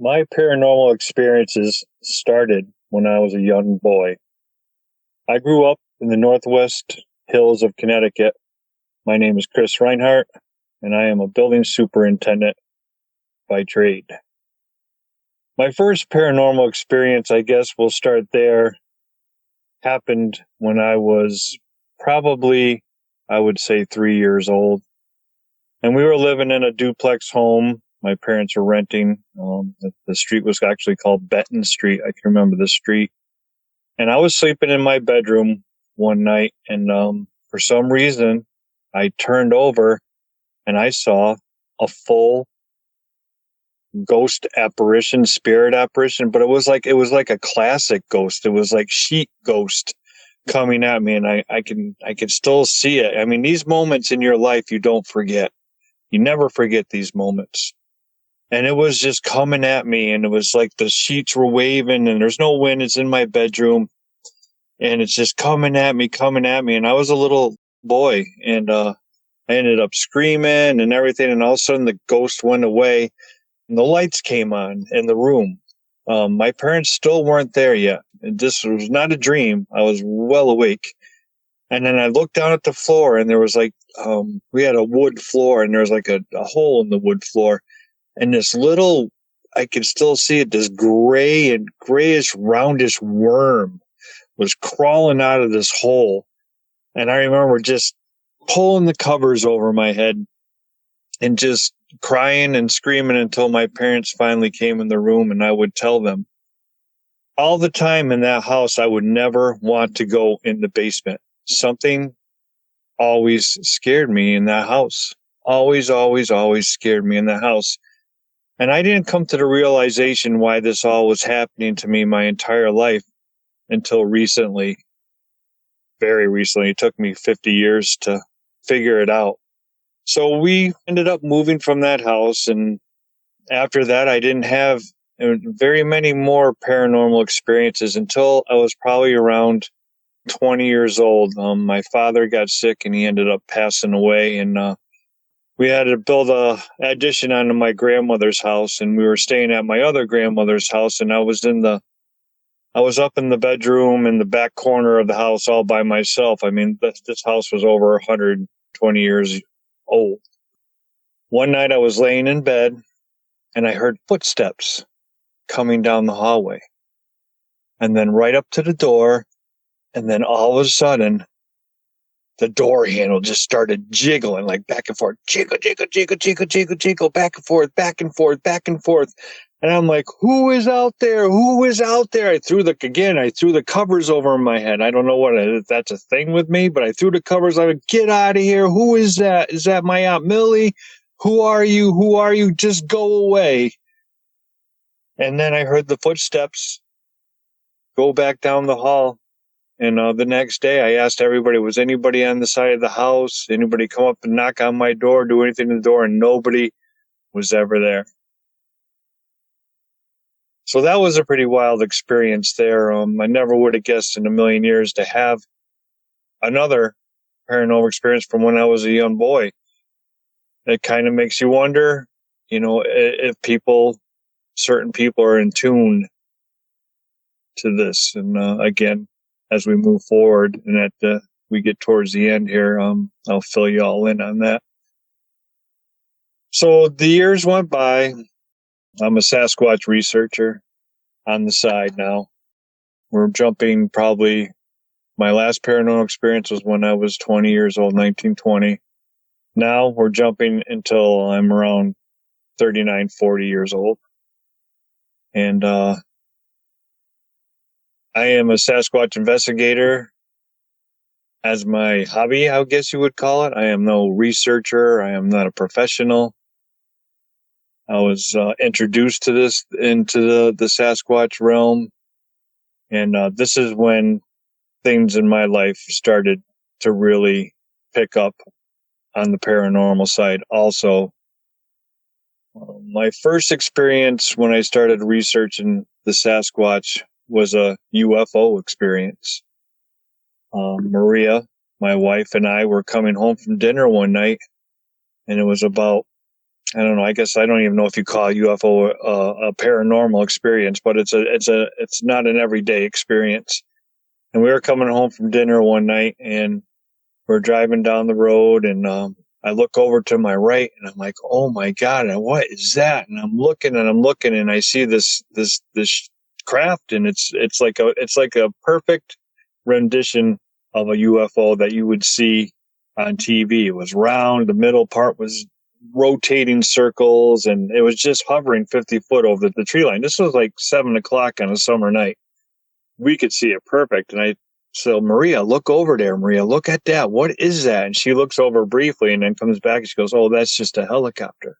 My paranormal experiences started when I was a young boy. I grew up in the Northwest Hills of Connecticut. My name is Chris Reinhardt, and I am a building superintendent by trade. My first paranormal experience, I guess we'll start there, happened when I was probably, I would say, 3 years old. And we were living in a duplex home. My parents were renting. The street was actually called Benton Street. I can remember the street. And I was sleeping in my bedroom one night, and for some reason, I turned over and I saw a full ghost apparition, spirit apparition, but it was like a classic ghost. It was like sheet ghost coming at me, and I can still see it. I mean, these moments in your life you don't forget. You never forget these moments. And it was just coming at me, and it was like the sheets were waving, and there's no wind. It's in my bedroom, and it's just coming at me. And I was a little boy, and I ended up screaming and everything. And all of a sudden, the ghost went away, and the lights came on in the room. My parents still weren't there yet. And this was not a dream. I was well awake. And then I looked down at the floor, and there was we had a wood floor, and there was like a hole in the wood floor. And this little, I can still see it, this grayish, roundish worm was crawling out of this hole. And I remember just pulling the covers over my head and just crying and screaming until my parents finally came in the room, and I would tell them. All the time in that house, I would never want to go in the basement. Something always scared me in that house. Always, always, always scared me in the house. And I didn't come to the realization why this all was happening to me my entire life until recently. Very recently. It took me 50 years to figure it out. So we ended up moving from that house. And after that, I didn't have very many more paranormal experiences until I was probably around 20 years old. My father got sick and he ended up passing away. And we had to build a addition onto my grandmother's house, and we were staying at my other grandmother's house, and I was up in the bedroom in the back corner of the house all by myself. I mean, this house was over 120 years old. One night I was laying in bed, and I heard footsteps coming down the hallway, and then right up to the door, and then all of a sudden, the door handle just started jiggling, like back and forth, jiggle, jiggle, jiggle, jiggle, jiggle, jiggle, back and forth, back and forth, back and forth. And I'm like, who is out there? Who is out there? I threw the covers over my head. I don't know if that's a thing with me, but I threw the covers. I would get out of here. Who is that? Is that my Aunt Millie? Who are you? Who are you? Just go away. And then I heard the footsteps go back down the hall. And the next day I asked everybody, was anybody on the side of the house? Anybody come up and knock on my door, do anything to the door? And nobody was ever there. So that was a pretty wild experience there. I never would have guessed in a million years to have another paranormal experience from when I was a young boy. It kind of makes you wonder, if certain people are in tune to this. And again, as we move forward and we get towards the end here, I'll fill you all in on that. So the years went by. I'm a Sasquatch researcher on the side now. We're jumping probably, my last paranormal experience was when I was 20 years old, 1920. Now we're jumping until I'm around 39, 40 years old. And I am a Sasquatch investigator as my hobby, I guess you would call it. I am no researcher. I am not a professional. I was introduced to this into the Sasquatch realm. And this is when things in my life started to really pick up on the paranormal side. Also, my first experience when I started researching the Sasquatch was a UFO experience. Maria, my wife, and I were coming home from dinner one night, and it was about I don't know. I guess I don't even know if you call a UFO a paranormal experience, but it's not an everyday experience. And we were coming home from dinner one night, and we're driving down the road, and I look over to my right, and I'm like, "Oh my God, what is that?" And I'm looking, and I see this craft, and it's like a perfect rendition of a UFO that you would see on TV. It was round, the middle part was rotating circles, and it was just hovering 50 foot over the tree line. This was like 7 o'clock on a summer night. We could see it perfect. And I said, Maria, look over there. Maria, look at that. What is that? And she looks over briefly and then comes back and she goes, oh, that's just a helicopter.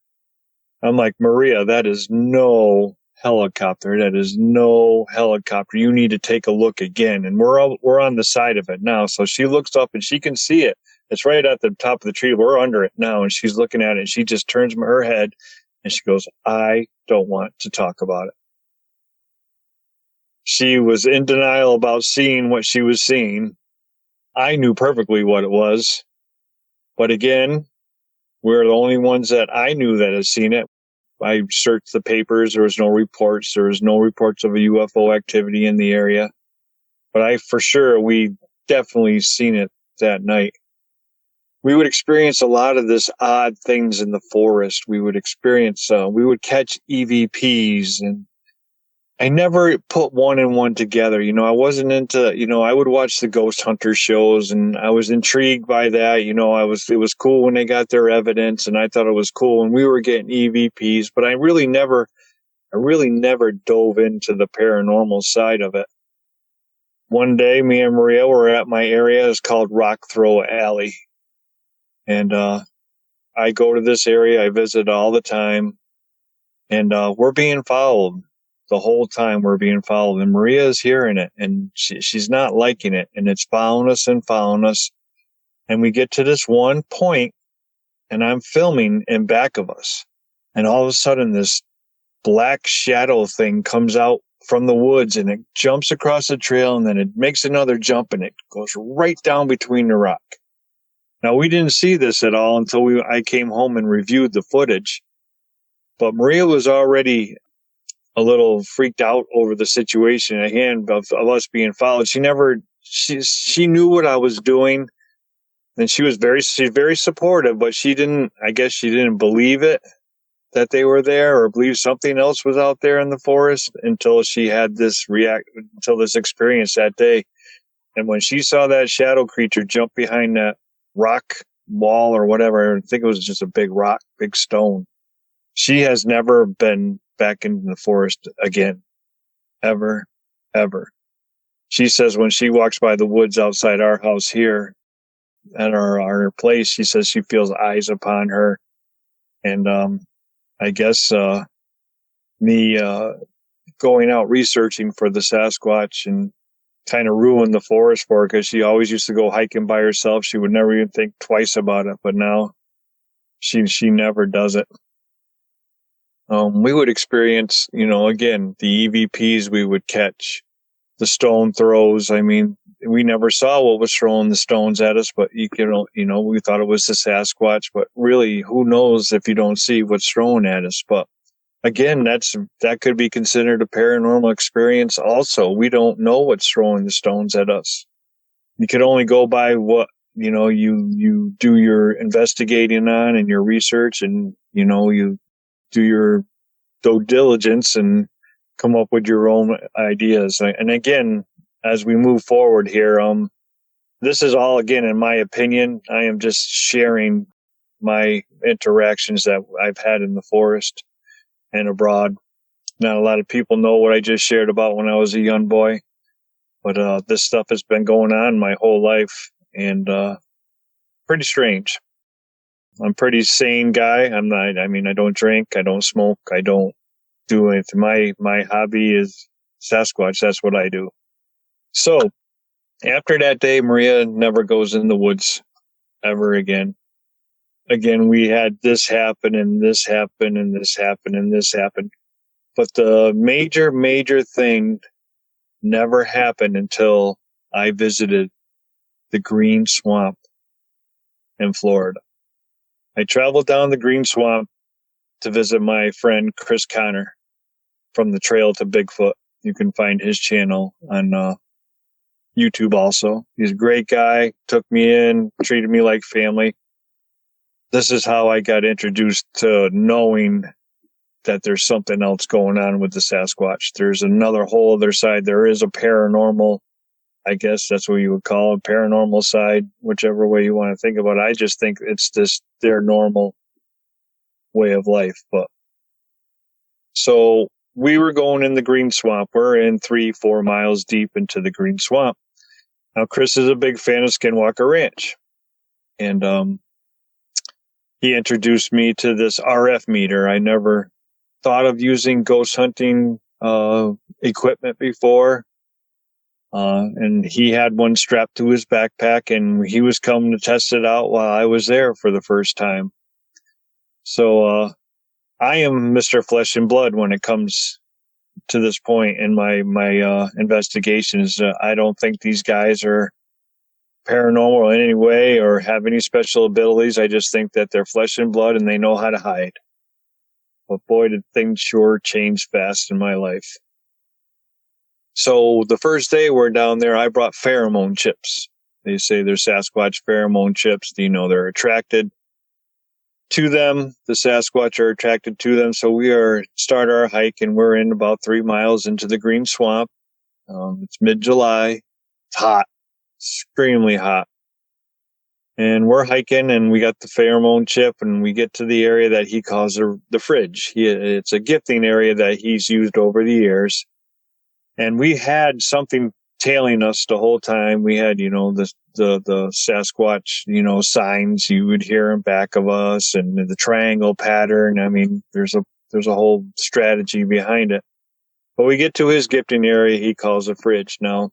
I'm like, Maria, that is no helicopter. That is no helicopter. You need to take a look again. And we're on the side of it now. So she looks up and she can see it. It's right at the top of the tree. We're under it now. And she's looking at it and she just turns her head and she goes, I don't want to talk about it. She was in denial about seeing what she was seeing. I knew perfectly what it was. But again, we're the only ones that I knew that had seen it. I searched the papers. There was no reports. There was no reports of a UFO activity in the area. But we definitely seen it that night. We would experience a lot of this odd things in the forest. We would catch EVPs, and I never put one and one together. I wasn't into, I would watch the ghost hunter shows and I was intrigued by that. It was cool when they got their evidence and I thought it was cool when we were getting EVPs, but I really never dove into the paranormal side of it. One day, me and Maria were at my area. It's called Rock Throw Alley. And, I go to this area. I visit all the time and, we're being followed. The whole time we're being followed, and Maria is hearing it, and she's not liking it, and it's following us and following us. And we get to this one point, and I'm filming in back of us, and all of a sudden this black shadow thing comes out from the woods, and it jumps across the trail, and then it makes another jump, and it goes right down between the rock. Now, we didn't see this at all until I came home and reviewed the footage, but Maria was already a little freaked out over the situation at hand of us being followed. She knew what I was doing, and she's very supportive, but I guess she didn't believe it that they were there or believe something else was out there in the forest until she had this experience that day. And when she saw that shadow creature jump behind that rock wall or whatever, I think it was just a big rock, big stone. She has never been back in the forest again. Ever. She says when she walks by the woods outside our house here at our place, she says she feels eyes upon her. And I guess me going out researching for the Sasquatch and kind of ruined the forest for her because she always used to go hiking by herself. She would never even think twice about it. But now she never does it. We would experience, again, the EVPs we would catch, the stone throws. I mean, we never saw what was throwing the stones at us, but we thought it was the Sasquatch, but really, who knows if you don't see what's thrown at us. But again, that could be considered a paranormal experience also. We don't know what's throwing the stones at us. You could only go by what, you do your investigating on and your research, and, you do your due diligence and come up with your own ideas. And again, as we move forward here, this is all, again, in my opinion. I am just sharing my interactions that I've had in the forest and abroad. Not a lot of people know what I just shared about when I was a young boy, but this stuff has been going on my whole life, and pretty strange. I'm a pretty sane guy. I don't drink, I don't smoke, I don't do anything. My hobby is Sasquatch. That's what I do. So after that day, Maria never goes in the woods ever again. Again, we had this happen and this happen and this happen and this happened. But the major thing never happened until I visited the Green Swamp in Florida. I traveled down the Green Swamp to visit my friend Chris Connor from the Trail to Bigfoot. You can find his channel on YouTube also. He's a great guy, took me in, treated me like family. This is how I got introduced to knowing that there's something else going on with the Sasquatch. There's another whole other side. There is a paranormal, I guess that's what you would call it, paranormal side, whichever way you want to think about it. I just think it's this their normal way of life. But so we were going in the Green Swamp. We're in 3-4 miles deep into the Green Swamp. Now, Chris is a big fan of Skinwalker Ranch. And he introduced me to this RF meter. I never thought of using ghost hunting equipment before. And he had one strapped to his backpack, and he was coming to test it out while I was there for the first time. So I am Mr. Flesh and Blood when it comes to this point in my investigations. I don't think these guys are paranormal in any way or have any special abilities. I just think that they're flesh and blood and they know how to hide. But boy, did things sure change fast in my life. So the first day we're down there, I brought pheromone chips. They say they're Sasquatch pheromone chips. They're attracted to them. The Sasquatch are attracted to them. So we start our hike, and we're in about 3 miles into the Green Swamp. It's mid-July. It's hot, extremely hot. And we're hiking, and we got the pheromone chip, and we get to the area that he calls the fridge. It's a gifting area that he's used over the years. And we had something tailing us the whole time. We had, the Sasquatch, signs you would hear in back of us, and the triangle pattern. I mean, there's a whole strategy behind it. But we get to his gifting area he calls a fridge. Now,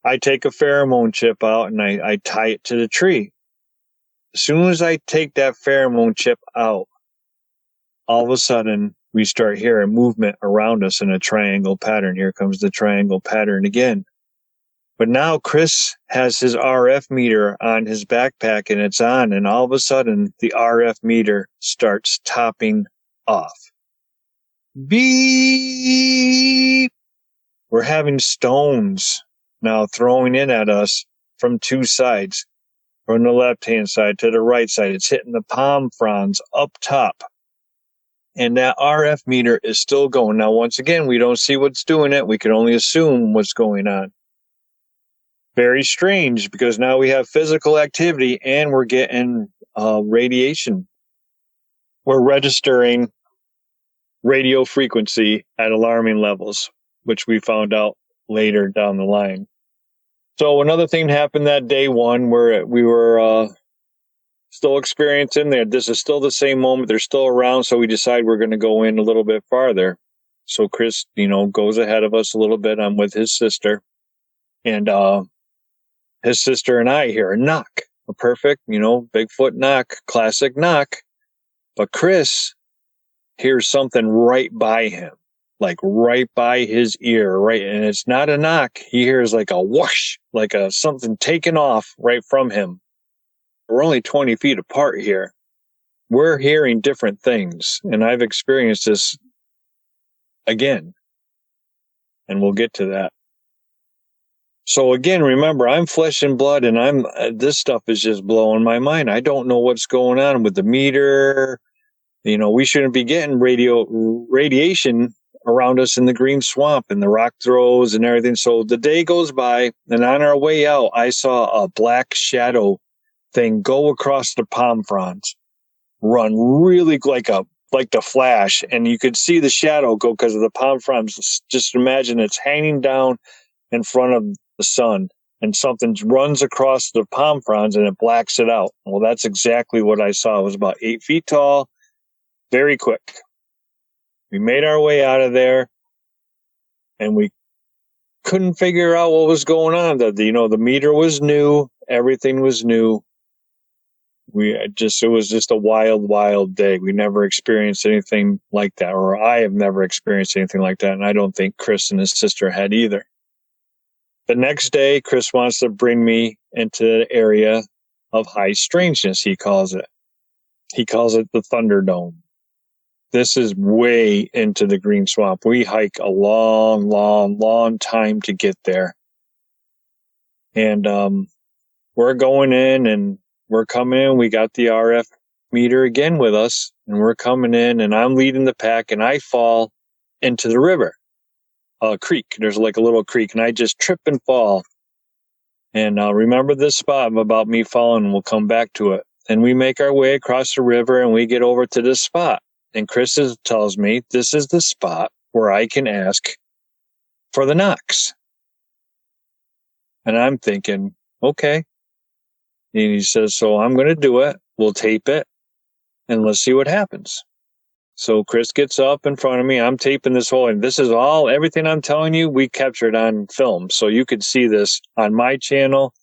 I take a pheromone chip out and I tie it to the tree. As soon as I take that pheromone chip out, all of a sudden we start hearing movement around us in a triangle pattern. Here comes the triangle pattern again. But now Chris has his RF meter on his backpack, and it's on, and all of a sudden the RF meter starts topping off. Beep! We're having stones now throwing in at us from two sides. From the left-hand side to the right side. It's hitting the palm fronds up top. And that RF meter is still going. Now, once again, we don't see what's doing it. We can only assume what's going on. Very strange, because now we have physical activity and we're getting radiation. We're registering radio frequency at alarming levels, which we found out later down the line. So another thing happened that day one where we were still experiencing there. This is still the same moment. They're still around, so we decide we're going to go in a little bit farther. So Chris, goes ahead of us a little bit. I'm with his sister. And his sister and I hear a knock. A perfect, Bigfoot knock, classic knock. But Chris hears something right by him. Like right by his ear, right, and it's not a knock. He hears like a whoosh, like something taken off right from him. We're only 20 feet apart here. We're hearing different things, and I've experienced this again, and we'll get to that. So again, remember, I'm flesh and blood, and this stuff is just blowing my mind. I don't know what's going on with the meter. We shouldn't be getting radiation around us in the Green Swamp and the rock throws and everything. So the day goes by, and on our way out, I saw a black shadow thing go across the palm fronds, run really like the Flash, and you could see the shadow go because of the palm fronds. Just imagine it's hanging down in front of the sun, and something runs across the palm fronds and it blacks it out. Well, that's exactly what I saw. It was about 8 feet tall, very quick. We made our way out of there, and we couldn't figure out what was going on. The meter was new, everything was new. It was just a wild, wild day. We never experienced anything like that, or I have never experienced anything like that, and I don't think Chris and his sister had either. The next day, Chris wants to bring me into the area of high strangeness, he calls it. He calls it the Thunderdome. This is way into the green swamp. We hike a long, long, long time to get there. And we're going in and we're coming in. We got the RF meter again with us, and we're coming in, and I'm leading the pack, and I fall into the river, a creek. There's like a little creek, and I just trip and fall. And remember this spot about me falling, and we'll come back to it. And we make our way across the river, and we get over to this spot. And Chris tells me this is the spot where I can ask for the knocks. And I'm thinking, okay. And he says, so I'm going to do it. We'll tape it, and let's see what happens. So Chris gets up in front of me. I'm taping this whole, and this is all, everything I'm telling you, we captured on film. So you could see this on my channel,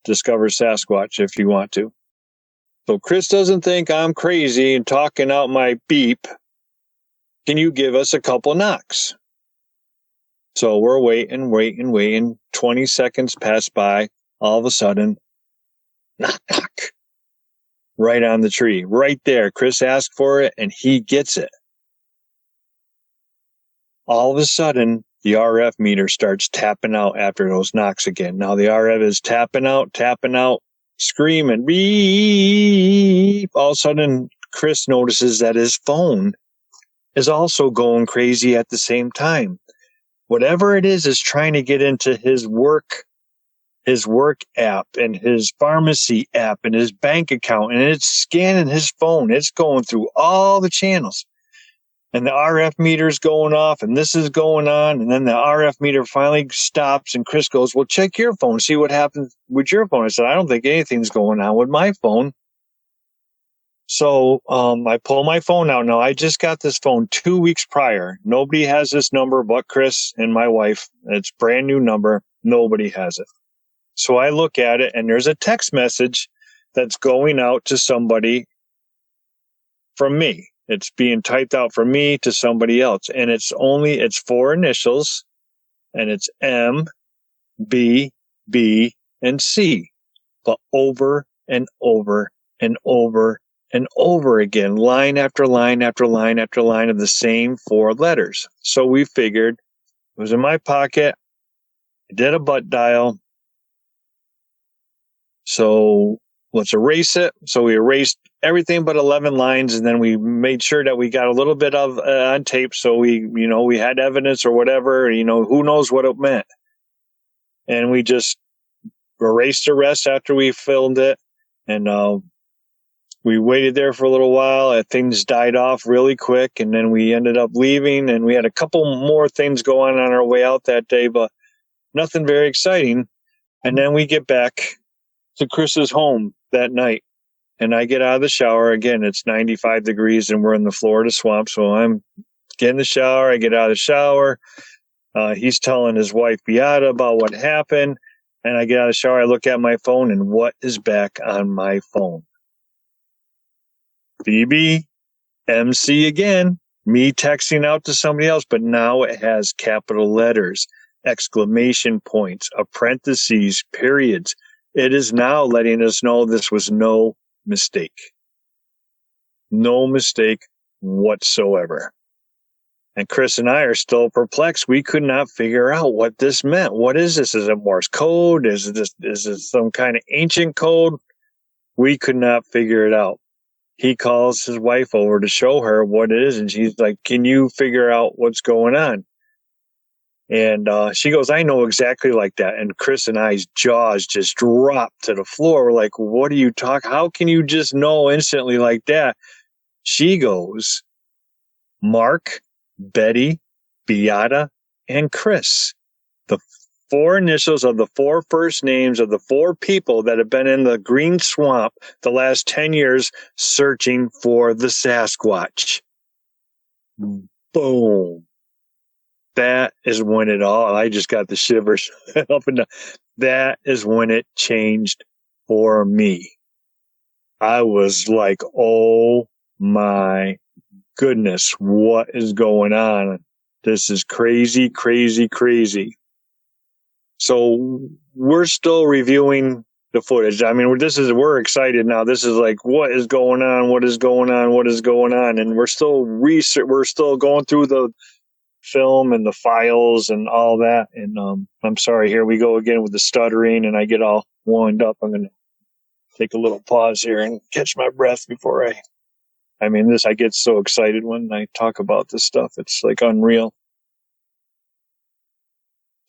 Discover Sasquatch, if you want to. So Chris doesn't think I'm crazy and talking out my beep. Can you give us a couple knocks? So we're waiting. 20 seconds pass by. All of a sudden, knock, knock. Right on the tree, right there. Chris asked for it, and he gets it. All of a sudden, the RF meter starts tapping out after those knocks again. Now the RF is tapping out, screaming, beep. All of a sudden, Chris notices that his phone is also going crazy at the same time. Whatever it is trying to get into his work app and his pharmacy app and his bank account, and it's scanning his phone. It's going through all the channels. And the RF meter's going off, and this is going on, and then the RF meter finally stops, and Chris goes, well, check your phone, see what happens with your phone. I said, I don't think anything's going on with my phone. So I pull my phone out. Now, I just got this phone 2 weeks prior. Nobody has this number but Chris and my wife. It's a brand new number. Nobody has it. So I look at it, and there's a text message that's going out to somebody from me. It's being typed out from me to somebody else. And it's 4 initials, and it's M, B, B, and C. But over and over and over and over again, line after line after line after line of the same 4 letters. So we figured it was in my pocket. I did a butt dial. So let's erase it. So we erased everything but 11 lines, and then we made sure that we got a little bit of on tape. So we had evidence or whatever, who knows what it meant. And we just erased the rest after we filmed it. And we waited there for a little while, and things died off really quick. And then we ended up leaving, and we had a couple more things go on our way out that day, but nothing very exciting. And then we get back to Chris's home that night, and I get out of the shower. Again, it's 95 degrees, and we're in the Florida swamp. So I'm getting the shower. I get out of the shower. He's telling his wife, Beata, about what happened. And I get out of the shower. I look at my phone, and what is back on my phone? BB, MC again. Me texting out to somebody else, but now it has capital letters, exclamation points, parentheses, periods. It is now letting us know this was no mistake. No mistake whatsoever. And Chris and I are still perplexed. We could not figure out what this meant. What is this? Is it Morse code? Is it some kind of ancient code? We could not figure it out. He calls his wife over to show her what it is, and she's like, can you figure out what's going on? And she goes, I know exactly like that. And Chris and I's jaws just dropped to the floor. We're like, what are you talking? How can you just know instantly like that? She goes, Mark, Betty, Beata, and Chris. The 4 initials of the 4 first names of the 4 people that have been in the green swamp the last 10 years searching for the Sasquatch. Boom. That is when it all, I just got the shivers up and down. That is when it changed for me. I was like, oh my goodness, what is going on? This is crazy, crazy, crazy. So we're still reviewing the footage. I mean, we're excited now. This is like, what is going on? What is going on? What is going on? And we're still going through the film and the files and all that. And I'm sorry, here we go again with the stuttering, and I get all wound up. I'm gonna take a little pause here and catch my breath before I get so excited when I talk about this stuff. It's like unreal.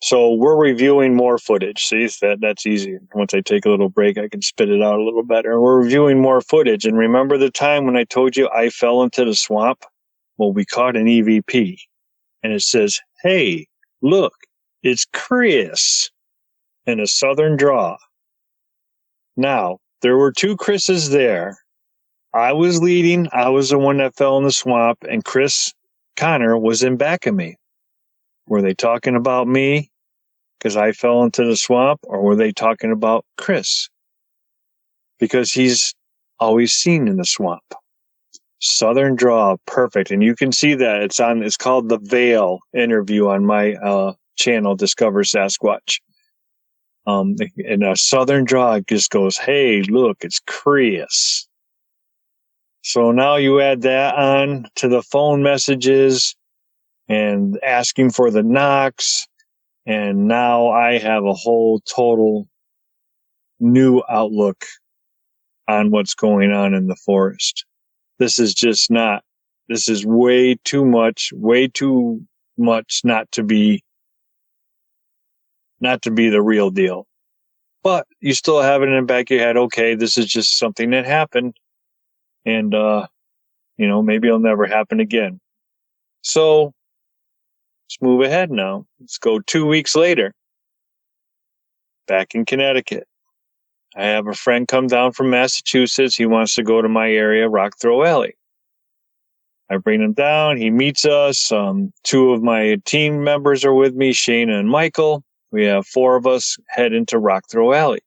So we're reviewing more footage. See, that's easy. Once I take a little break, I can spit it out a little better. We're reviewing more footage. And remember the time when I told you I fell into the swamp? Well, we caught an EVP. And it says, "Hey, look, it's Chris," in a southern draw. Now, there were two Chris's there. I was leading. I was the one that fell in the swamp, and Chris Connor was in back of me. Were they talking about me because I fell into the swamp, or were they talking about Chris because he's always seen in the swamp? Southern draw, perfect. And you can see that it's called the Veil interview on my channel, Discover Sasquatch. And a southern draw just goes, "Hey, look, it's Chris." So now you add that on to the phone messages and asking for the knocks. And now I have a whole total new outlook on what's going on in the forest. This is way too much not to be the real deal. But you still have it in the back of your head, okay, this is just something that happened. And, maybe it'll never happen again. So let's move ahead now. Let's go 2 weeks later. Back in Connecticut. I have a friend come down from Massachusetts. He wants to go to my area, Rock Throw Alley. I bring him down. He meets us. Two of my team members are with me, Shayna and Michael. We have 4 of us head into Rock Throw Alley.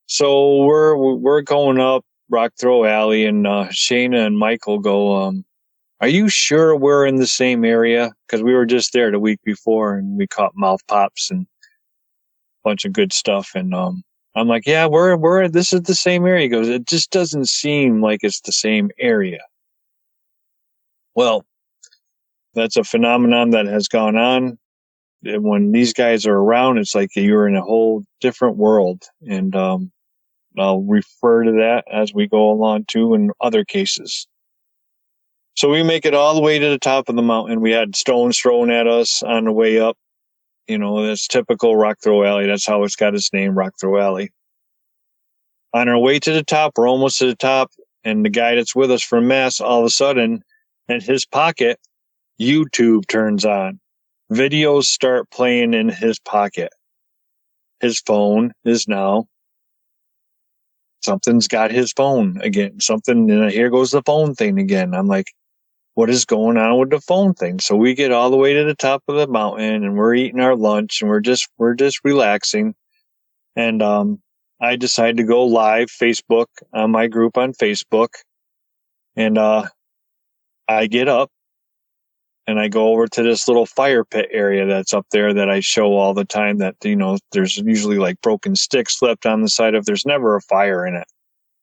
So we're going up Rock Throw Alley, and Shayna and Michael go, "Are you sure we're in the same area?" Because we were just there the week before, and we caught mouth pops and a bunch of good stuff. And I'm like, "Yeah, we're this is the same area." He goes, "It just doesn't seem like it's the same area." Well, that's a phenomenon that has gone on. When these guys are around, it's like you're in a whole different world. And I'll refer to that as we go along too in other cases. So we make it all the way to the top of the mountain. We had stones thrown at us on the way up. That's typical Rock Throw Alley. That's how it's got its name, Rock Throw Alley. On our way to the top, we're almost to the top, and the guy that's with us from Mass, all of a sudden, in his pocket, YouTube turns on. Videos start playing in his pocket. His phone is now, something's got his phone again. Here goes the phone thing again. I'm like, what is going on with the phone thing? So we get all the way to the top of the mountain, and we're eating our lunch, and we're just relaxing. And I decide to go live Facebook on my group on Facebook. And I get up and I go over to this little fire pit area that's up there that I show all the time, that, there's usually like broken sticks left on the side of. There's never a fire in it,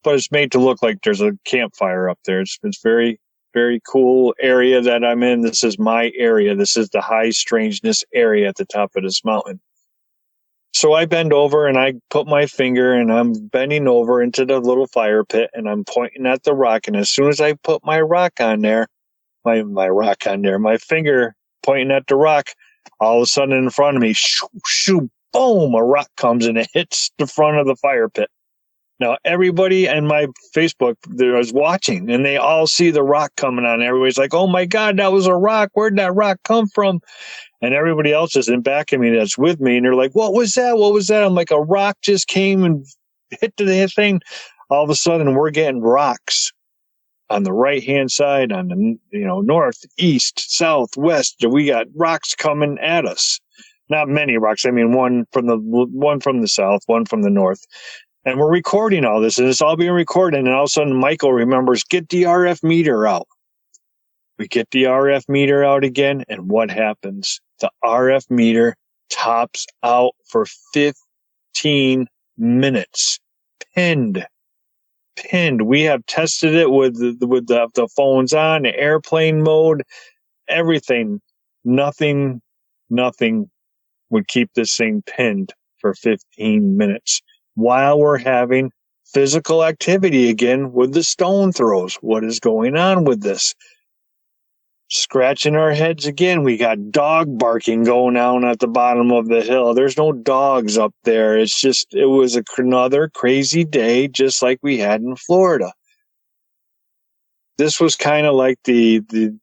but it's made to look like there's a campfire up there. It's very, very cool area that I'm in. This is my area. This is the high strangeness area at the top of this mountain. So I bend over and I put my finger, and I'm bending over into the little fire pit, and I'm pointing at the rock. And as soon as I put my rock on there, my finger pointing at the rock, all of a sudden in front of me, shoo, shoo, boom, a rock comes and it hits the front of the fire pit. Now, everybody in my Facebook there was watching, and they all see the rock coming on. Everybody's like, "Oh my God, that was a rock. Where'd that rock come from?" And everybody else is in back of me that's with me, and they're like, "What was that? What was that?" I'm like, "A rock just came and hit the thing." All of a sudden, we're getting rocks on the right-hand side, on the north, east, south, west. We got rocks coming at us. Not many rocks. I mean, one from the south, one from the north. And we're recording all this, and it's all being recorded. And all of a sudden, Michael remembers, get the RF meter out. We get the RF meter out again, and what happens? The RF meter tops out for 15 minutes. Pinned. We have tested it with the phones on, the airplane mode, everything. Nothing would keep this thing pinned for 15 minutes while we're having physical activity again with the stone throws. What is going on with this? Scratching our heads again. We got dog barking going on at the bottom of the hill. There's no dogs up there. It was another crazy day, just like we had in Florida. This was kind of like the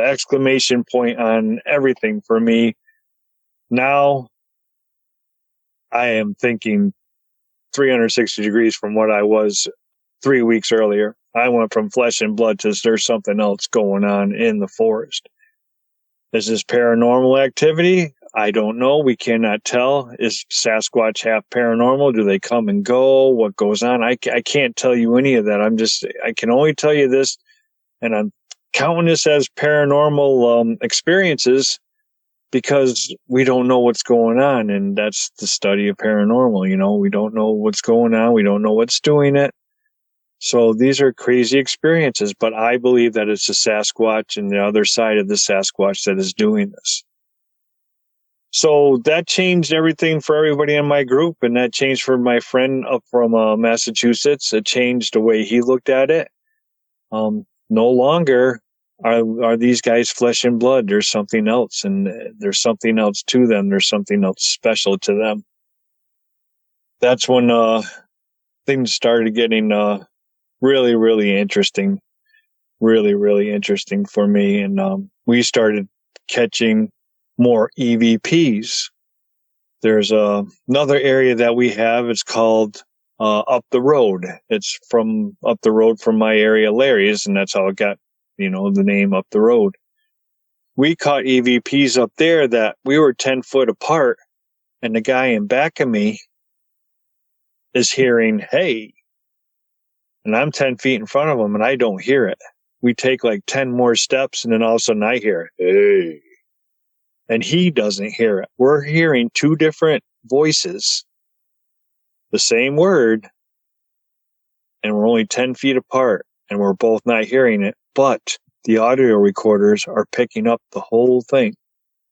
exclamation point on everything for me. Now I am thinking 360 degrees from what I was 3 weeks earlier. I went from flesh and blood to there's something else going on in the forest. Is this paranormal activity? I don't know. We cannot tell. Is Sasquatch half paranormal? Do they come and go? What goes on? I can't tell you any of that. I can only tell you this, and I'm counting this as paranormal experiences because we don't know what's going on, and that's the study of paranormal. We don't know what's going on. We don't know what's doing it. So these are crazy experiences, but I believe that it's the Sasquatch and the other side of the Sasquatch that is doing this. So that changed everything for everybody in my group, and that changed for my friend up from Massachusetts. It changed the way he looked at it. No longer are these guys flesh and blood. There's something else, and there's something else to them. There's something else special to them. That's when things started getting really, really interesting. Really, really interesting for me. And we started catching more EVPs. There's another area that we have. It's called Up the Road. It's from up the road from my area, Larry's, and that's how it got, the name Up the Road. We caught EVPs up there that we were 10 foot apart, and the guy in back of me is hearing, "Hey," and I'm 10 feet in front of him, and I don't hear it. We take like 10 more steps, and then all of a sudden I hear, "Hey." And he doesn't hear it. We're hearing two different voices, the same word, and we're only 10 feet apart, and we're both not hearing it, but the audio recorders are picking up the whole thing.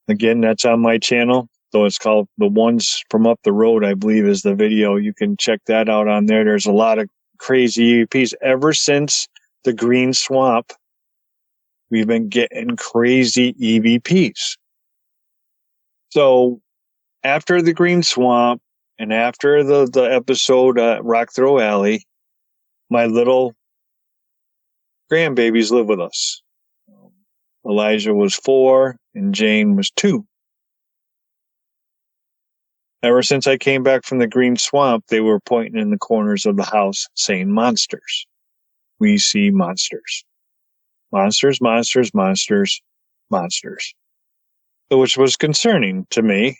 Again, that's on my channel, though it's called The Ones from Up the Road, I believe is the video. You can check that out on there. There's a lot of crazy EVPs. Ever since the Green Swamp, we've been getting crazy EVPs. So after the Green Swamp and after the episode Rock Throw Alley, my little grandbabies live with us. Elijah was 4 and Jane was 2. Ever since I came back from the Green Swamp, they were pointing in the corners of the house saying monsters. We see monsters. Monsters, monsters, monsters, monsters. Which was concerning to me.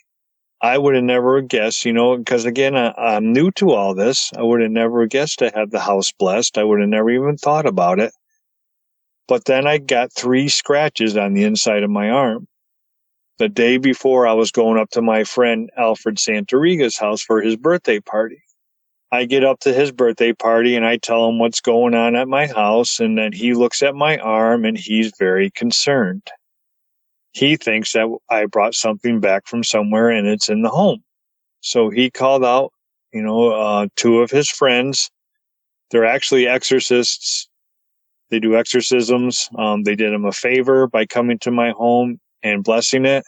I would have never guessed, because again, I'm new to all this. I would have never guessed to have the house blessed. I would have never even thought about it. But then I got 3 scratches on the inside of my arm. The day before, I was going up to my friend Alfred Santoriga's house for his birthday party. I get up to his birthday party and I tell him what's going on at my house, and then he looks at my arm and he's very concerned. He thinks that I brought something back from somewhere and it's in the home. So he called out, 2 of his friends. They're actually exorcists. They do exorcisms. They did him a favor by coming to my home and blessing it.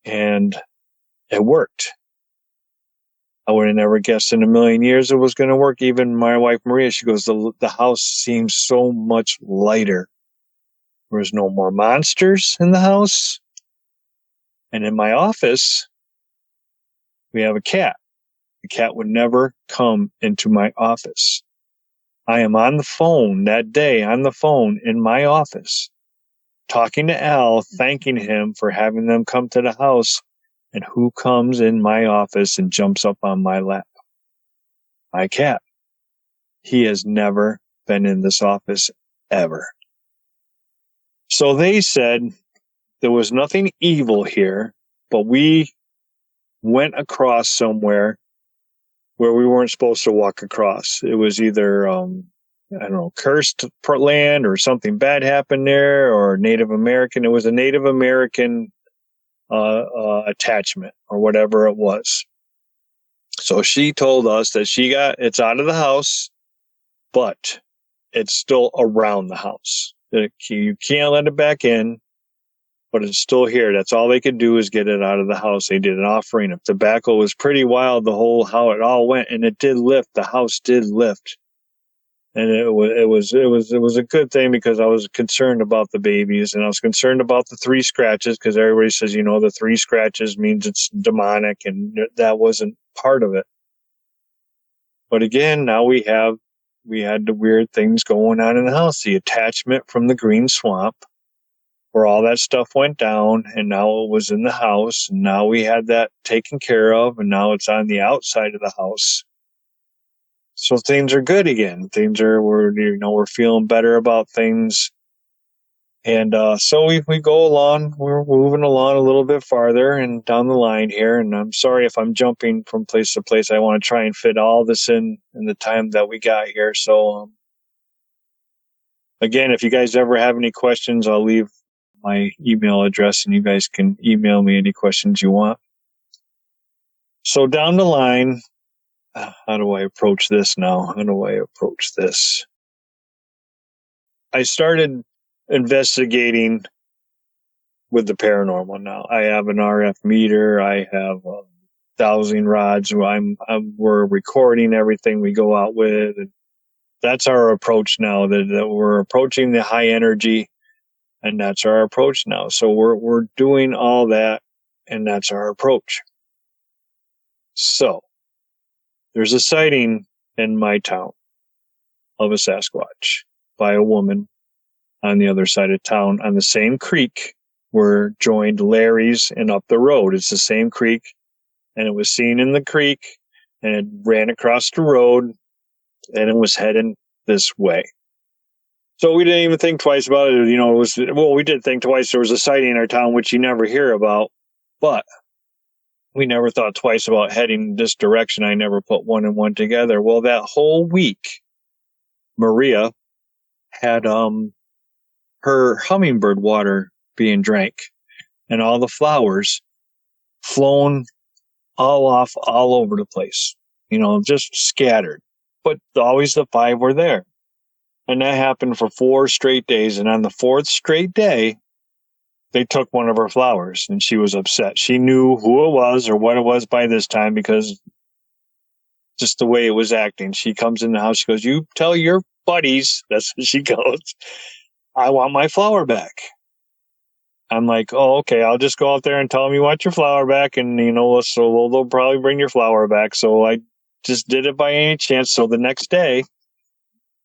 And it worked. I would have never guessed in a million years it was going to work. Even my wife, Maria, she goes, the house seems so much lighter. There was no more monsters in the house. And in my office, we have a cat. The cat would never come into my office. I am on the phone that day, on the phone in my office, talking to Al, thanking him for having them come to the house. And who comes in my office and jumps up on my lap? My cat. He has never been in this office ever. So they said there was nothing evil here, but we went across somewhere where we weren't supposed to walk across. It was either, I don't know, cursed land or something bad happened there, or Native American. It was a Native American attachment or whatever it was. So she told us that it's out of the house, but it's still around the house. You can't let it back in, but it's still here. That's all they could do is get it out of the house. They did an offering of tobacco. It was pretty wild, how it all went, and it did lift. The house did lift. And it was a good thing, because I was concerned about the babies, and I was concerned about the 3 scratches, because everybody says, the 3 scratches means it's demonic, and that wasn't part of it. But again, now we had the weird things going on in the house, the attachment from the green swamp, where all that stuff went down, and now it was in the house, and now we had that taken care of, and now it's on the outside of the house. So things are good again. We're feeling better about things. And so we go along. We're moving along a little bit farther and down the line here. And I'm sorry if I'm jumping from place to place. I want to try and fit all this in the time that we got here. So again, if you guys ever have any questions, I'll leave my email address, and you guys can email me any questions you want. So down the line, how do I approach this now? I started investigating with the paranormal now. I have an RF meter. I have dowsing rods. We're recording everything we go out with. And that's our approach now, that we're approaching the high energy, and that's our approach now. So we're doing all that, and that's our approach. So there's a sighting in my town of a Sasquatch by a woman on the other side of town, on the same creek where joined Larry's and up the road. It's the same creek, and it was seen in the creek, and it ran across the road, and it was heading this way. So we didn't even think twice about it. We did think twice. There was a sighting in our town, which you never hear about, but we never thought twice about heading this direction. I never put one and one together. Well, that whole week, Maria had her hummingbird water being drank, and all the flowers flown all over the place, just scattered. But always the 5 were there. And that happened for 4 straight days. And on the 4th straight day, they took one of her flowers, and she was upset. She knew who it was or what it was by this time, because just the way it was acting. She comes in the house, she goes, "You tell your buddies," that's what she goes, "I want my flower back." I'm like, "Oh, okay, I'll just go out there and tell them you want your flower back, and so they'll probably bring your flower back." So I just did it by any chance. So the next day,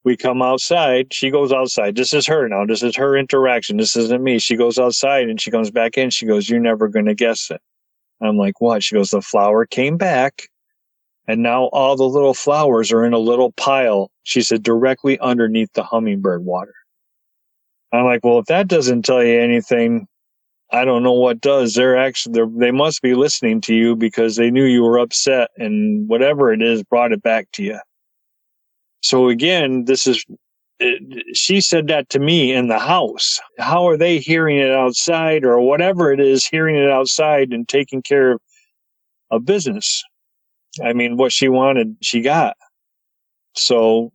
we come outside. She goes outside. This is her now. This is her interaction. This isn't me. She goes outside, and she comes back in. She goes, "You're never going to guess it." I'm like, "What?" She goes, "The flower came back, and now all the little flowers are in a little pile," she said, "directly underneath the hummingbird water." I'm like, "Well, if that doesn't tell you anything, I don't know what does." They must be listening to you, because they knew you were upset, and whatever it is brought it back to you. So again, she said that to me in the house. How are they hearing it outside, or whatever it is, hearing it outside and taking care of business? I mean, what she wanted, she got. So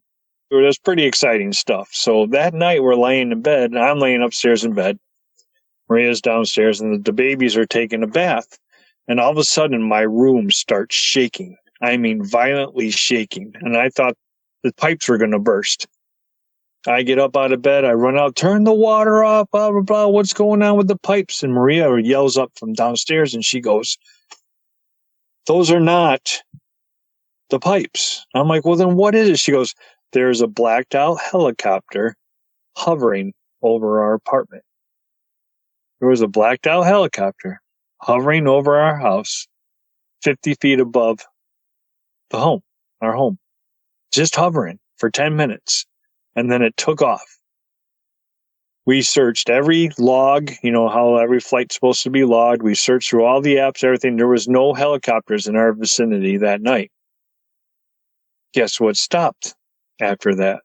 that's pretty exciting stuff. So that night we're laying in bed, and I'm laying upstairs in bed. Maria's downstairs, and the babies are taking a bath. And all of a sudden my room starts shaking. I mean, violently shaking. And I thought the pipes were going to burst. I get up out of bed. I run out, "Turn the water off, blah, blah, blah. What's going on with the pipes?" And Maria yells up from downstairs, and she goes, "Those are not the pipes." I'm like, "Well, then what is it?" She goes, "There's a blacked out helicopter hovering over our apartment." There was a blacked out helicopter hovering over our house, 50 feet above our home, just hovering for 10 minutes. And then it took off. We searched every log, how every flight's supposed to be logged. We searched through all the apps, everything. There was no helicopters in our vicinity that night. Guess what stopped after that?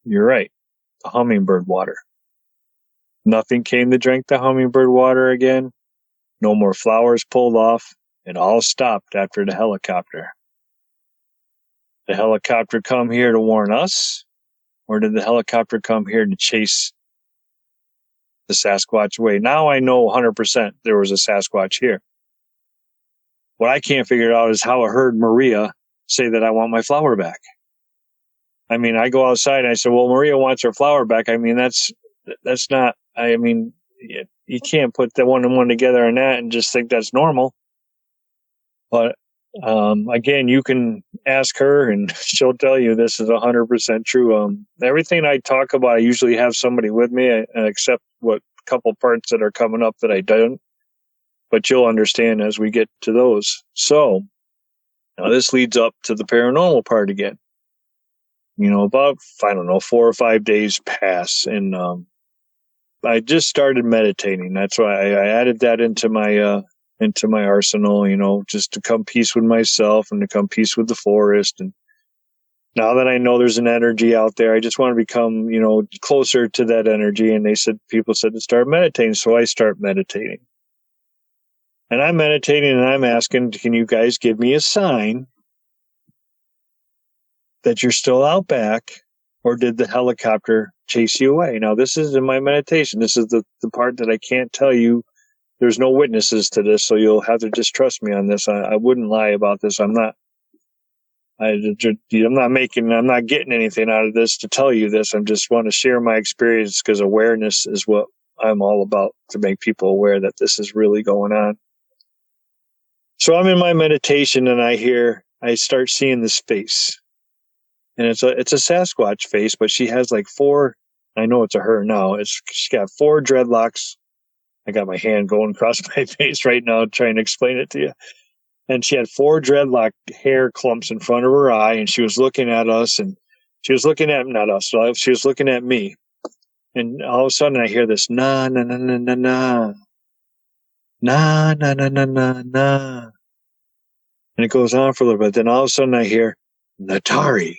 You're right. The hummingbird water. Nothing came to drink the hummingbird water again. No more flowers pulled off. It all stopped after the helicopter. The helicopter come here to warn us, or did the helicopter come here to chase the Sasquatch away? Now I know 100% there was a Sasquatch here. What I can't figure out is how I heard Maria say that I want my flower back. I mean, I go outside and I say, well, Maria wants her flower back. I mean, that's not, I mean, you can't put the one and one together on that and just think that's normal. But again, you can ask her and she'll tell you this is 100% true. Everything I talk about, I usually have somebody with me, except what couple parts that are coming up that I don't. But you'll understand as we get to those. So now this leads up to the paranormal part again. You know, about, I don't know, 4 or 5 days pass, and I just started meditating. That's why I added that into my arsenal, you know, just to come peace with myself and to come peace with the forest. And now that I know there's an energy out there, I just want to become, you know, closer to that energy. And people said to start meditating. So I start meditating. And I'm meditating and I'm asking, can you guys give me a sign that you're still out back, or did the helicopter chase you away? Now, this is in my meditation. This is the part that I can't tell you. There's no witnesses to this, so you'll have to just trust me on this. I wouldn't lie about this. I'm not getting anything out of this to tell you this. I just want to share my experience because awareness is what I'm all about, to make people aware that this is really going on. So I'm in my meditation and I start seeing this face. And it's a Sasquatch face, but she has like 4, I know it's a her now. She's got 4 dreadlocks. I got my hand going across my face right now trying to explain it to you. And she had 4 dreadlock hair clumps in front of her eye, and she was looking at us, and she was looking at, not us, she was looking at me. And all of a sudden I hear this, na, na, na, na, na, na, na, na, na, na, na, na. And it goes on for a little bit. Then all of a sudden I hear, Natari.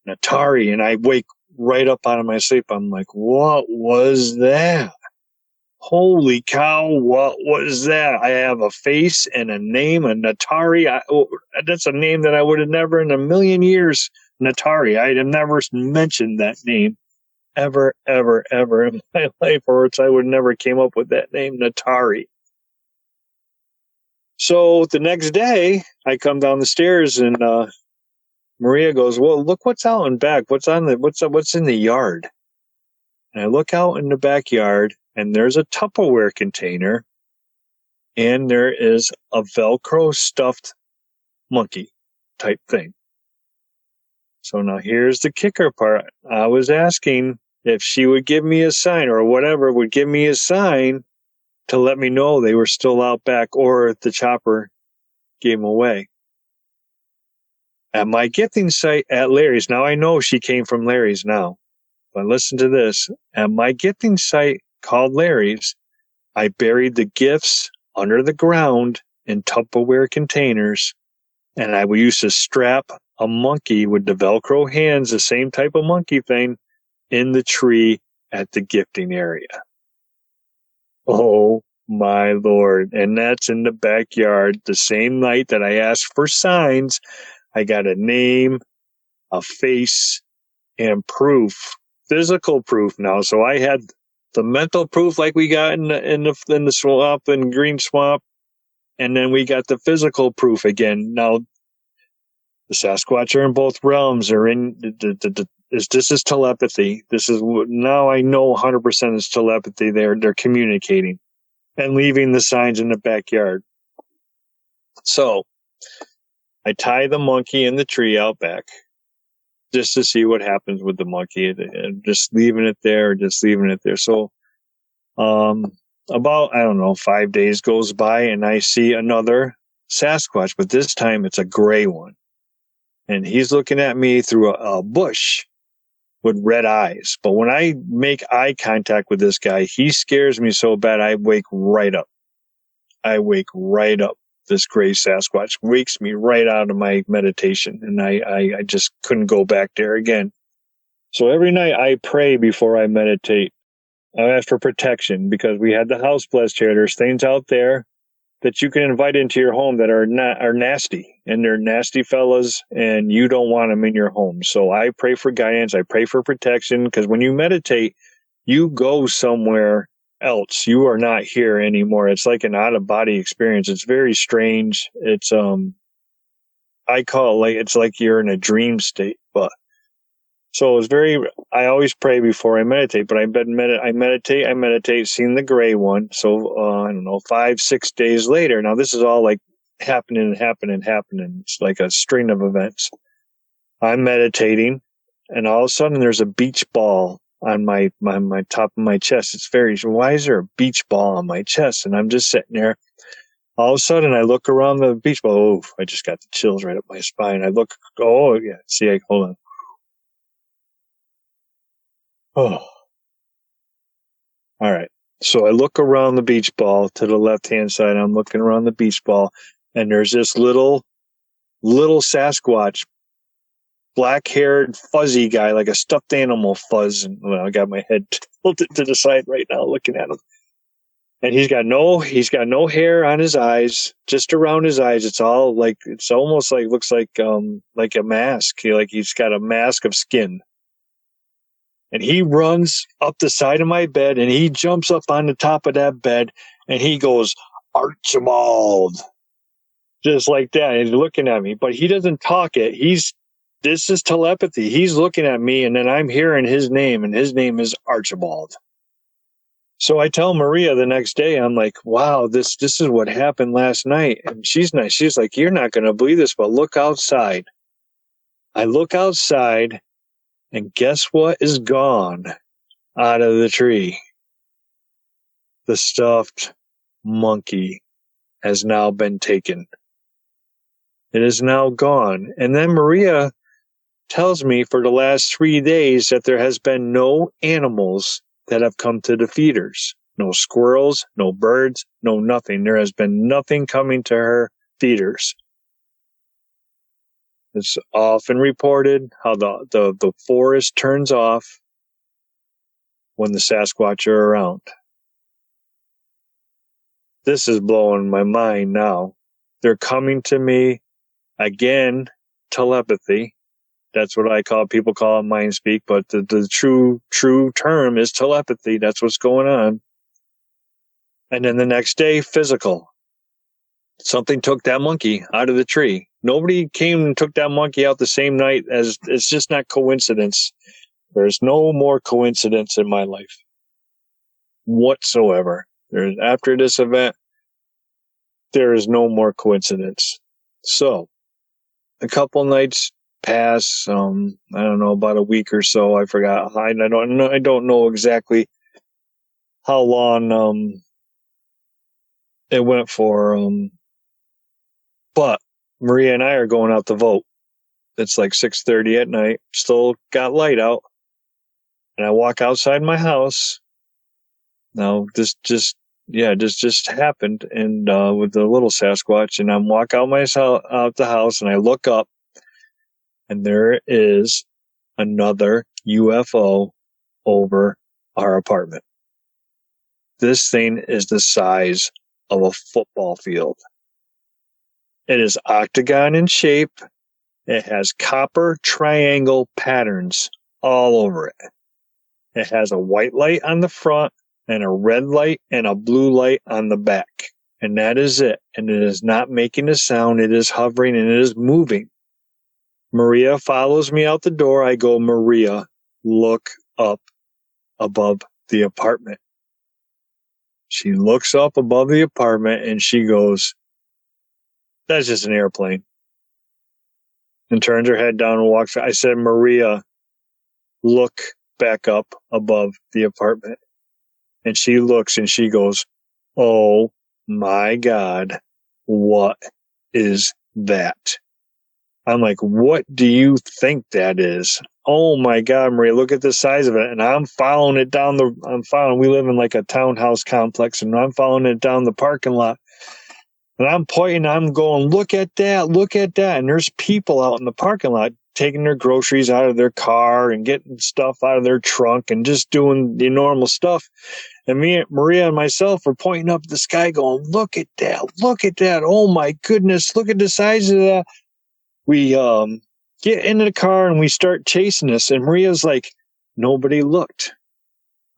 And I wake right up out of my sleep. I'm like, what was that? Holy cow, what was that? I have a face and a name, a Natari. That's a name that I would have never in a million years, Natari. I'd have never mentioned that name ever, ever, ever in my life, or else I would never came up with that name, Natari. So the next day, I come down the stairs and Maria goes, well, look what's out in back. What's in the yard? And I look out in the backyard, and there's a Tupperware container, and there is a Velcro stuffed monkey type thing. So now here's the kicker part. I was asking if she would give me a sign, or whatever would give me a sign to let me know they were still out back, or if the chopper gave them away. At my gifting site at Larry's, now I know she came from Larry's now, but listen to this. At my gifting site called Larry's, I buried the gifts under the ground in Tupperware containers, and I used to strap a monkey with the Velcro hands, the same type of monkey thing, in the tree at the gifting area. Oh my Lord. And that's in the backyard. The same night that I asked for signs, I got a name, a face, and proof, physical proof now. So I had the mental proof like we got in the swamp, in Green Swamp, and then we got the physical proof again. Now the Sasquatch are in both realms. They're in this is telepathy. This is now I know 100% is telepathy. They're communicating and leaving the signs in the backyard. So I tie the monkey in the tree out back just to see what happens with the monkey, and just leaving it there. So about, I don't know, 5 days goes by and I see another Sasquatch, but this time it's a gray one. And he's looking at me through a bush with red eyes. But when I make eye contact with this guy, he scares me so bad I wake right up. this gray Sasquatch wakes me right out of my meditation, and I just couldn't go back there again. So every night I pray before I meditate. I ask for protection because we had the house blessed here. There's things out there that you can invite into your home that are nasty, and they're nasty fellas, and you don't want them in your home. So I pray for guidance. I pray for protection, because when you meditate, you go somewhere else. You are not here anymore. It's like an out of body experience. It's very strange. It's I call it it's like you're in a dream state. But so it's very, I always pray before I meditate, but I meditate, seeing the gray one. So, I don't know, 5-6 days later. Now this is all like happening. It's like a string of events. I'm meditating, and all of a sudden there's a beach ball on my top of my chest. It's very, why is there a beach ball on my chest? And I'm just sitting there. All of a sudden I look around the beach ball. Oh, I just got the chills right up my spine. I look, oh yeah, see, hold on. Oh, all right. So I look around the beach ball to the left-hand side. I'm looking around the beach ball, and there's this little Sasquatch, black-haired, fuzzy guy, like a stuffed animal fuzz. And I got my head tilted to the side right now looking at him. And he's got no hair on his eyes, just around his eyes. It's all like, it's almost like, looks like a mask. Like he's got a mask of skin. And he runs up the side of my bed, and he jumps up on the top of that bed, and he goes, Archibald. Just like that. And he's looking at me, but he doesn't talk it. This is telepathy. He's looking at me, and then I'm hearing his name, and his name is Archibald. So I tell Maria the next day, I'm like, wow, this is what happened last night. And she's nice. She's like, you're not going to believe this, but look outside. I look outside, and guess what is gone out of the tree? The stuffed monkey has now been taken. It is now gone. And then Maria tells me for the last 3 days that there has been no animals that have come to the feeders. No squirrels, no birds, no nothing. There has been nothing coming to her feeders. It's often reported how the forest turns off when the Sasquatch are around. This is blowing my mind now. They're coming to me again, telepathy. That's what people call it mind speak, but the true term is telepathy. That's what's going on. And then the next day, physical. Something took that monkey out of the tree. Nobody came and took that monkey out the same night. As it's just not coincidence. There's no more coincidence in my life whatsoever. After this event, there is no more coincidence. So, a couple nights pass. I don't know, about a week or so. I forgot. I don't know exactly how long it went for. But Maria and I are going out to vote. It's like 6:30 at night. Still got light out, and I walk outside my house. Now this just happened, and with the little Sasquatch, and I'm walk out the house, and I look up, and there is another UFO over our apartment. This thing is the size of a football field. It is octagon in shape. It has copper triangle patterns all over it. It has a white light on the front and a red light and a blue light on the back. And that is it. And it is not making a sound. It is hovering and it is moving. Maria follows me out the door. I go, Maria, look up above the apartment. She looks up above the apartment and she goes, that's just an airplane. And turns her head down and walks. I said, Maria, look back up above the apartment. And she looks and she goes, oh my God, what is that? I'm like, what do you think that is? Oh my God, Maria, look at the size of it. And I'm following it down we live in like a townhouse complex, and I'm following it down the parking lot. And I'm pointing, I'm going, look at that, look at that. And there's people out in the parking lot taking their groceries out of their car and getting stuff out of their trunk and just doing the normal stuff. And me, Maria, and myself were pointing up at the sky going, look at that, look at that. Oh my goodness, look at the size of that. We get into the car and we start chasing this. And Maria's like, nobody looked.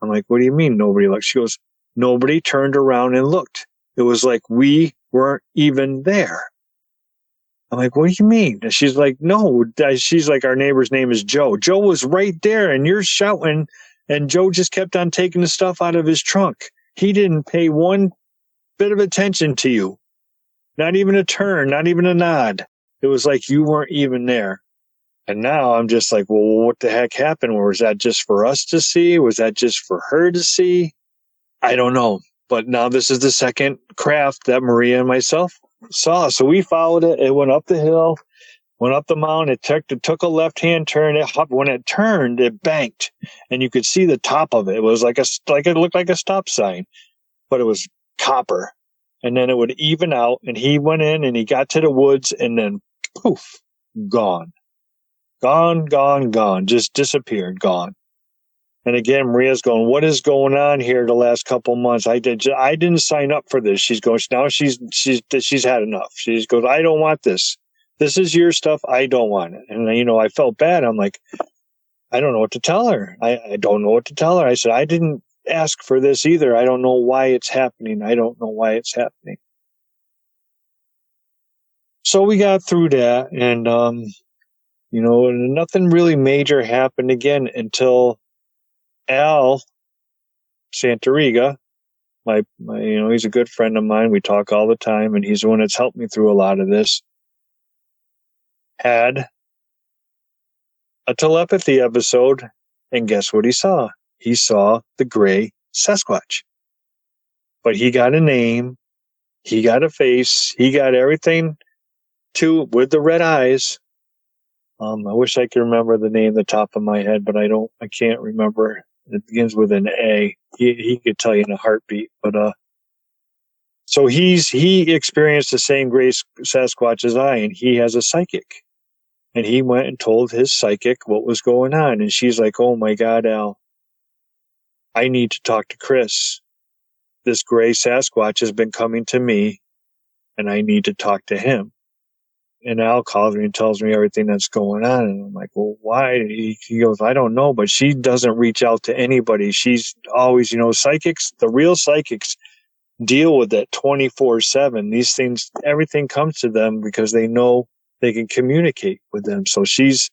I'm like, what do you mean nobody looked? She goes, nobody turned around and looked. It was like we weren't even there. I'm like, what do you mean? And she's like, no. She's like, our neighbor's name is Joe. Joe was right there and you're shouting. And Joe just kept on taking the stuff out of his trunk. He didn't pay one bit of attention to you. Not even a turn, not even a nod. It was like you weren't even there. And now I'm just like, well, what the heck happened? Was that just for us to see? Was that just for her to see? I don't know. But now this is the second craft that Maria and myself saw. So we followed it. It went up the hill, went up the mountain. It took a left-hand turn. When it turned, it banked, and you could see the top of it. It was like it looked like a stop sign, but it was copper. And then it would even out, and he went in and he got to the woods, and then poof, gone. Gone. Just disappeared, gone. And again, Maria's going, what is going on here the last couple months? I didn't sign up for this. She's going, now she's had enough. She goes, I don't want this. This is your stuff. I don't want it. And, I felt bad. I'm like, I don't know what to tell her. I don't know what to tell her. I said, I didn't ask for this either. I don't know why it's happening. I don't know why it's happening. So we got through that, and, nothing really major happened again until Al Santoriga, my he's a good friend of mine. We talk all the time, and he's the one that's helped me through a lot of this. Had a telepathy episode, and guess what he saw? He saw the gray Sasquatch. But he got a name, he got a face, he got everything with the red eyes. I wish I could remember the name at the top of my head, but I can't remember. It begins with an A. He could tell you in a heartbeat, but so he experienced the same gray Sasquatch as I, and he has a psychic. And he went and told his psychic what was going on. And she's like, oh my God, Al, I need to talk to Chris. This gray Sasquatch has been coming to me, and I need to talk to him. And Al calls me and tells me everything that's going on. And I'm like, well, why? He goes, I don't know, but she doesn't reach out to anybody. She's always, psychics, the real psychics deal with that 24/7. These things, everything comes to them because they know they can communicate with them. So she's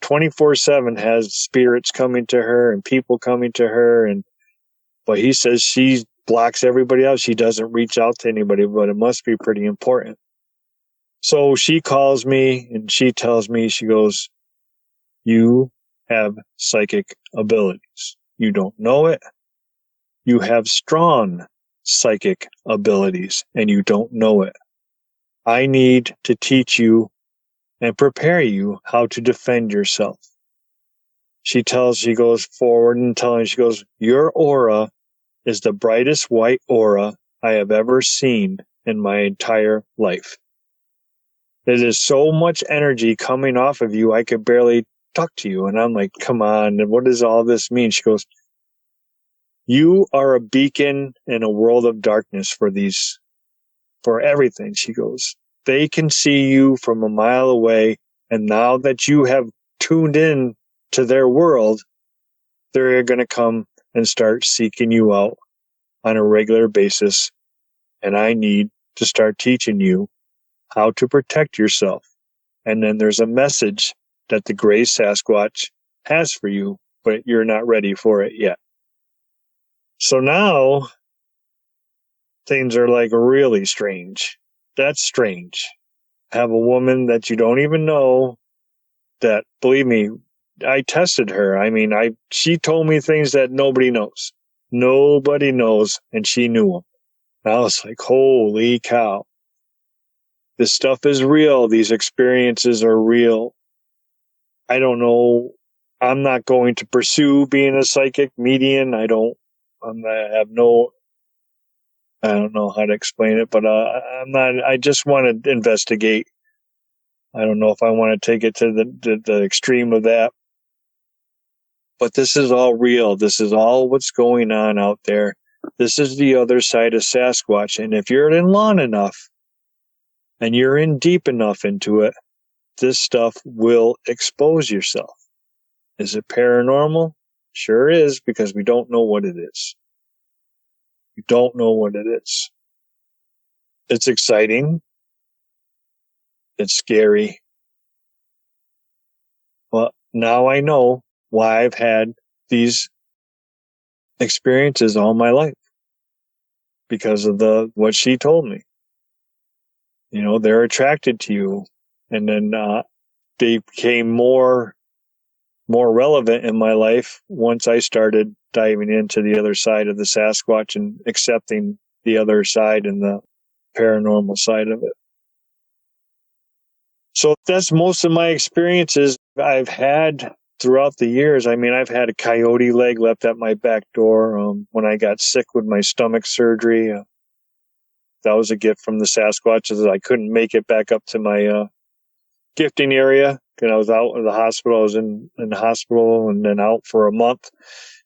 24/7 has spirits coming to her and people coming to her. But he says she blocks everybody else. She doesn't reach out to anybody, but it must be pretty important. So she calls me and she tells me, she goes, you have psychic abilities. You don't know it. You have strong psychic abilities and you don't know it. I need to teach you and prepare you how to defend yourself. She goes forward and she goes, your aura is the brightest white aura I have ever seen in my entire life. There is so much energy coming off of you, I could barely talk to you. And I'm like, come on, what does all this mean? She goes, you are a beacon in a world of darkness for everything. She goes, they can see you from a mile away. And now that you have tuned in to their world, they're going to come and start seeking you out on a regular basis. And I need to start teaching you how to protect yourself. And then there's a message that the gray Sasquatch has for you, but you're not ready for it yet. So now things are like really strange. That's strange. Have a woman that you don't even know that, believe me, I tested her. I mean, she told me things that nobody knows. Nobody knows, and she knew them. And I was like, holy cow. This stuff is real. These experiences are real. I don't know. I'm not going to pursue being a psychic medium. I have no I don't know how to explain it, but I just want to investigate. I don't know if I want to take it to the extreme of that. But this is all real. This is all what's going on out there. This is the other side of Sasquatch. And if you're in long enough and you're in deep enough into it, this stuff will expose yourself. Is it paranormal? Sure is, because we don't know what it is. We don't know what it is. It's exciting. It's scary. Well, now I know why I've had these experiences all my life, because of what she told me. They're attracted to you. And then they became more relevant in my life once I started diving into the other side of the Sasquatch and accepting the other side and the paranormal side of it. So that's most of my experiences I've had throughout the years. I mean, I've had a coyote leg left at my back door when I got sick with my stomach surgery. That was a gift from the Sasquatches. I couldn't make it back up to my gifting area because I was out of the hospital. I was in the hospital and then out for a month.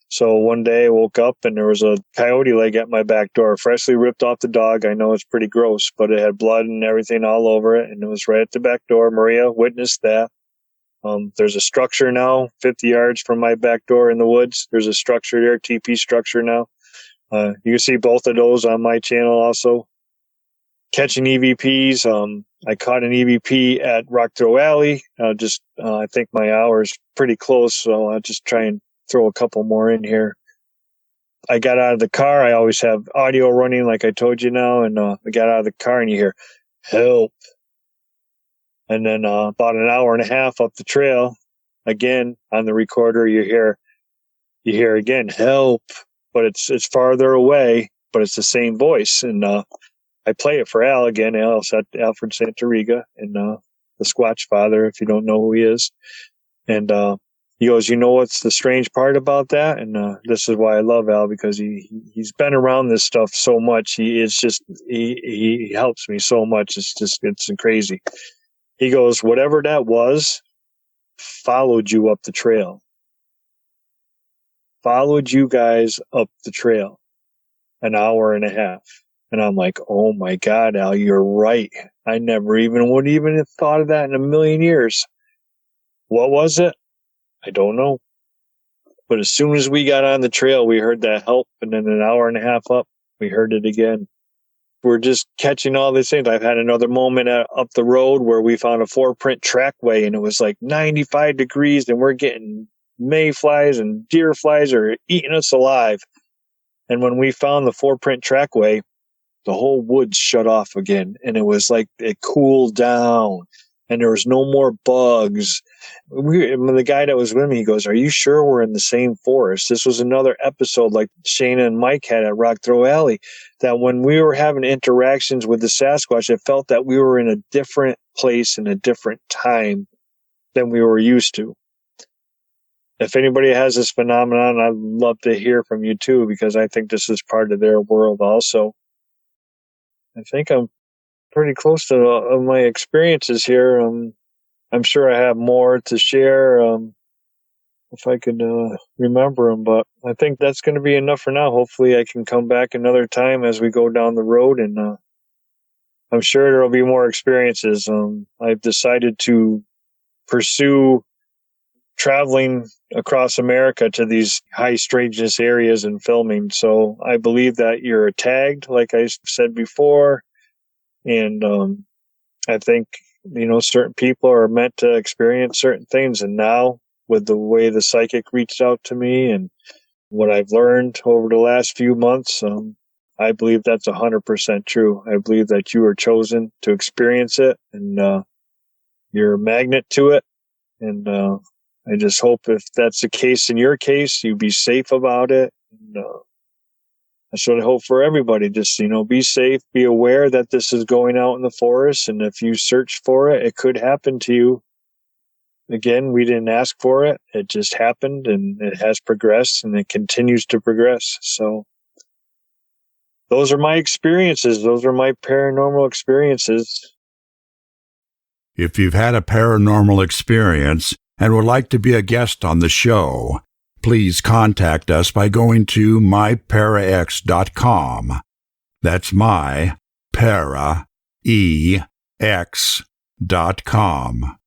So one day I woke up and there was a coyote leg at my back door, freshly ripped off the dog. I know it's pretty gross, but it had blood and everything all over it, and it was right at the back door. Maria witnessed that. There's a structure now 50 yards from my back door in the woods. There's a structure there, TP structure now. You can see both of those on my channel also. Catching EVPs. I caught an EVP at Rock Throw Alley. I think my hour's pretty close, so I'll just try and throw a couple more in here. I got out of the car. I always have audio running, like I told you now, and I got out of the car and you hear, help. And then about an hour and a half up the trail, again, on the recorder, you hear again, help. But it's farther away, but it's the same voice. And I play it for Al again, Alfred Santoriga, and the Squatch Father, if you don't know who he is. And he goes, what's the strange part about that? And this is why I love Al, because he's been around this stuff so much. He helps me so much. It's crazy. He goes, whatever that was, followed you up the trail. Followed you guys up the trail an hour and a half. And I'm like, oh my God, Al, you're right. I never would even have thought of that in a million years. What was it? I don't know. But as soon as we got on the trail, we heard that help. And then an hour and a half up, we heard it again. We're just catching all these things. I've had another moment up the road where we found a 4-print trackway, and it was like 95 degrees, and we're getting mayflies and deer flies are eating us alive. And when we found the 4-print trackway, the whole woods shut off again, and it was like it cooled down and there was no more bugs. The guy that was with me, he goes, are you sure we're in the same forest? This was another episode like Shana and Mike had at Rock Throw Alley, that when we were having interactions with the Sasquatch, it felt that we were in a different place in a different time than we were used to. If anybody has this phenomenon, I'd love to hear from you too, because I think this is part of their world also. I think I'm pretty close to my experiences here. I'm sure I have more to share if I could remember them, but I think that's going to be enough for now. Hopefully I can come back another time as we go down the road, and I'm sure there will be more experiences. I've decided to pursue traveling across America to these high strangeness areas and filming. So I believe that you're tagged, like I said before. And I think, certain people are meant to experience certain things. And now, with the way the psychic reached out to me and what I've learned over the last few months, I believe that's 100% true. I believe that you are chosen to experience it, and you're a magnet to it. And I just hope, if that's the case in your case, you be safe about it. And, that's what I hope for everybody. Just, be safe, be aware that this is going out in the forest. And if you search for it, it could happen to you. Again, we didn't ask for it. It just happened, and it has progressed, and it continues to progress. So those are my experiences. Those are my paranormal experiences. If you've had a paranormal experience and would like to be a guest on the show, please contact us by going to myparax.com. That's myparaex.com.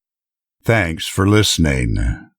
Thanks for listening.